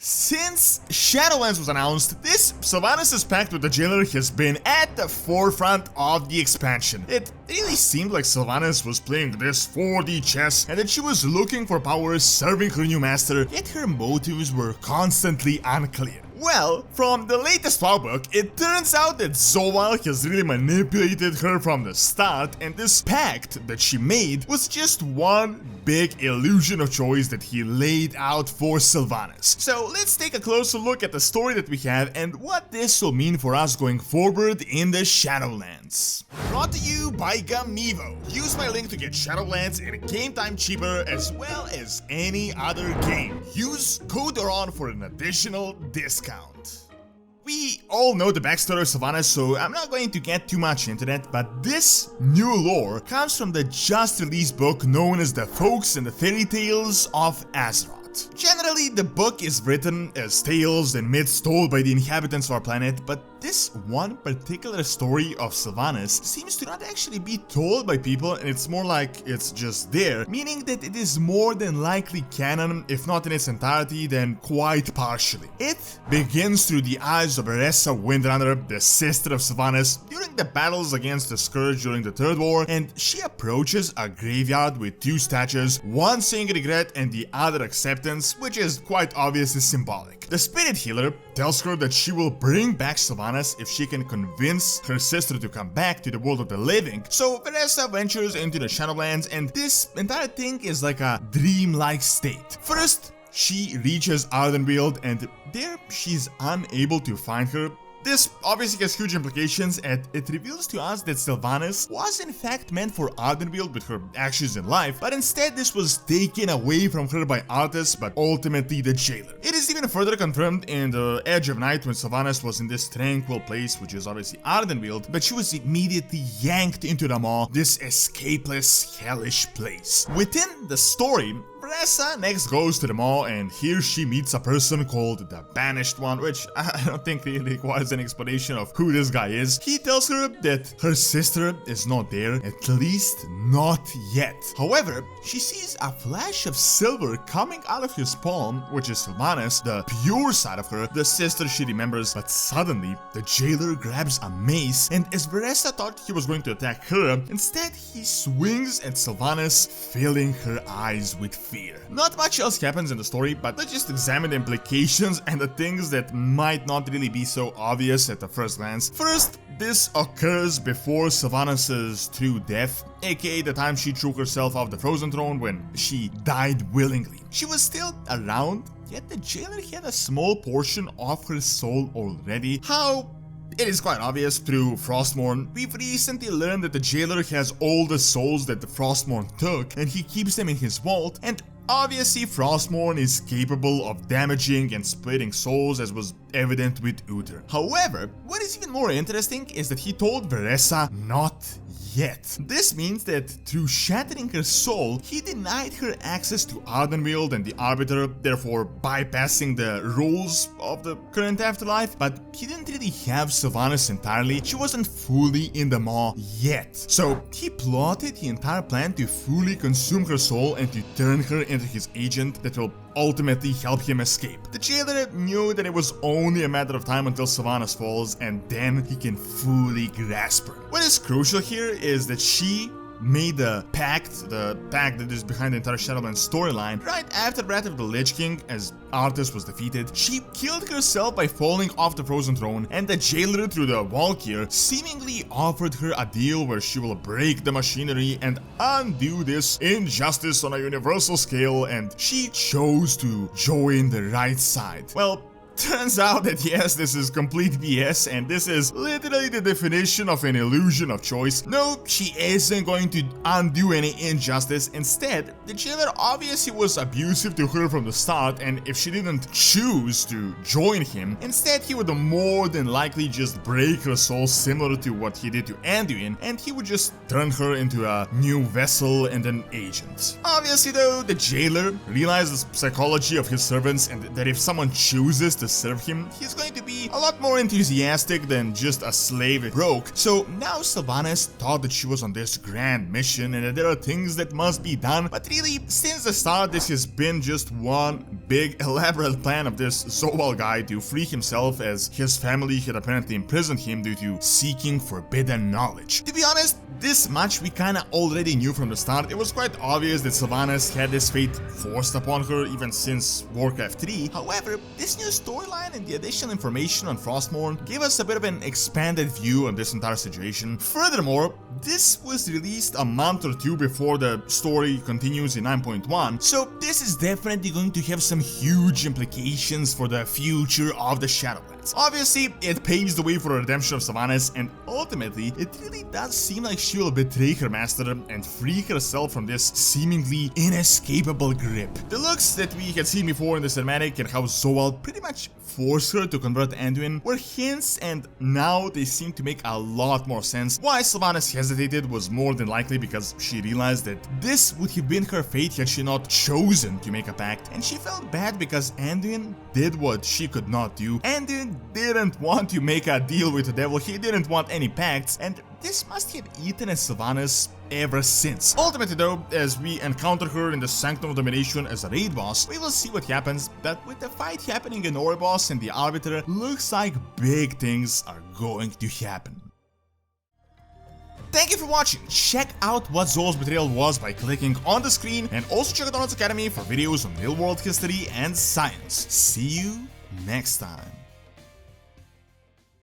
Since Shadowlands was announced, this Sylvanas' pact with the Jailer has been at the forefront of the expansion. It really seemed like Sylvanas was playing this 4D chess and that she was looking for power serving her new master, yet her motives were constantly unclear. Well, from the latest WoW book, it turns out that Zovaal has really manipulated her from the start, and this pact that she made was just one big illusion of choice that he laid out for Sylvanas. So let's take a closer look at the story that we have and what this will mean for us going forward in the Shadowlands. Brought to you by Gamivo. Use my link to get Shadowlands in game time cheaper as well as any other game. Use code DORON for an additional discount. We all know the backstory of Sylvanas, so I'm not going to get too much into that, but this new lore comes from the just released book known as the Folks and the Fairytales of Azeroth. Generally, the book is written as tales and myths told by the inhabitants of our planet, but this one particular story of Sylvanas seems to not actually be told by people, and it's more like it's just there, meaning that it is more than likely canon, if not in its entirety, then quite partially. It begins through the eyes of Vereesa Windrunner, the sister of Sylvanas, during the battles against the Scourge during the Third War, and she approaches a graveyard with two statues, one saying regret and the other acceptance, which is quite obviously symbolic. The spirit healer tells her that she will bring back Sylvanas if she can convince her sister to come back to the world of the living. So Vereesa ventures into the Shadowlands, and this entire thing is like a dreamlike state. First, she reaches Ardenweald, and there she's unable to find her. This obviously has huge implications, and it reveals to us that Sylvanas was in fact meant for Ardenweald with her actions in life, but instead this was taken away from her by Arthas, but ultimately the Jailer. It is even further confirmed in the Edge of Night when Sylvanas was in this tranquil place, which is obviously Ardenweald, but she was immediately yanked into the maw, this escapeless, hellish place. Within the story, Vereesa next goes to the mall, and here she meets a person called the Banished One, which I don't think really requires an explanation of who this guy is. He tells her that her sister is not there, at least not yet. However, she sees a flash of silver coming out of his palm, which is Sylvanas, the pure side of her, the sister she remembers, but suddenly the Jailer grabs a mace, and as Vereesa thought he was going to attack her, instead he swings at Sylvanas, filling her eyes with fear. Not much else happens in the story, but let's just examine the implications and the things that might not really be so obvious at the first glance. First, this occurs before Sylvanas' true death, aka the time she threw herself off the Frozen Throne when she died willingly. She was still around, yet the Jailer had a small portion of her soul already. How? It is quite obvious. Through Frostmourne, we've recently learned that the Jailer has all the souls that the Frostmourne took, and he keeps them in his vault, and obviously Frostmourne is capable of damaging and splitting souls, as was evident with Uther. However, what is even more interesting is that he told Vereesa not yet. This means that through shattering her soul, he denied her access to Ardenweald and the Arbiter, therefore bypassing the rules of the current afterlife, but he didn't really have Sylvanas entirely. She wasn't fully in the maw yet. So he plotted the entire plan to fully consume her soul and to turn her into his agent that will ultimately help him escape. The Jailer knew that it was only a matter of time until Sylvanas falls, and then he can fully grasp her. What is crucial here is that she made the pact that is behind the entire Shadowlands storyline, right after Wrath of the Lich King, as Arthas was defeated. She killed herself by falling off the Frozen Throne, and the Jailer through the Valkyr seemingly offered her a deal where she will break the machinery and undo this injustice on a universal scale, and she chose to join the right side. Well, turns out that yes, this is complete BS, and this is literally the definition of an illusion of choice. No, she isn't going to undo any injustice. Instead, the Jailer obviously was abusive to her from the start, and if she didn't choose to join him, instead he would more than likely just break her soul, similar to what he did to Anduin, and he would just turn her into a new vessel and an agent. Obviously though, the Jailer realized the psychology of his servants, and that if someone chooses to serve him, he's going to be a lot more enthusiastic than just a slave it broke. So now Sylvanas thought that she was on this grand mission and that there are things that must be done, but really, since the start, this has been just one big elaborate plan of this Zovaal guy to free himself, as his family had apparently imprisoned him due to seeking forbidden knowledge. To be honest, this much we kinda already knew from the start. It was quite obvious that Sylvanas had this fate forced upon her even since Warcraft 3. However, this new storyline and the additional information on Frostmourne gave us a bit of an expanded view on this entire situation. Furthermore, this was released a month or two before the story continues in 9.1, so this is definitely going to have some huge implications for the future of the Shadowlands. Obviously, it paves the way for the redemption of Sylvanas, and ultimately, it really does seem like she will betray her master and free herself from this seemingly inescapable grip. The looks that we had seen before in the cinematic and how Zovaal pretty much forced her to convert Anduin were hints, and now they seem to make a lot more sense. Why Sylvanas hesitated was more than likely because she realized that this would have been her fate had she not chosen to make a pact, and she felt bad because Anduin did what she could not do. Anduin didn't want to make a deal with the devil, he didn't want any pacts, and this must have eaten at Sylvanas ever since. Ultimately though, as we encounter her in the Sanctum of Domination as a raid boss, we will see what happens, but with the fight happening in Oribos and the Arbiter, looks like big things are going to happen. Thank you for watching. Check out what Zoval's betrayal was by clicking on the screen, and also check out Doronsmovies Academy for videos on real world history and science. See you next time.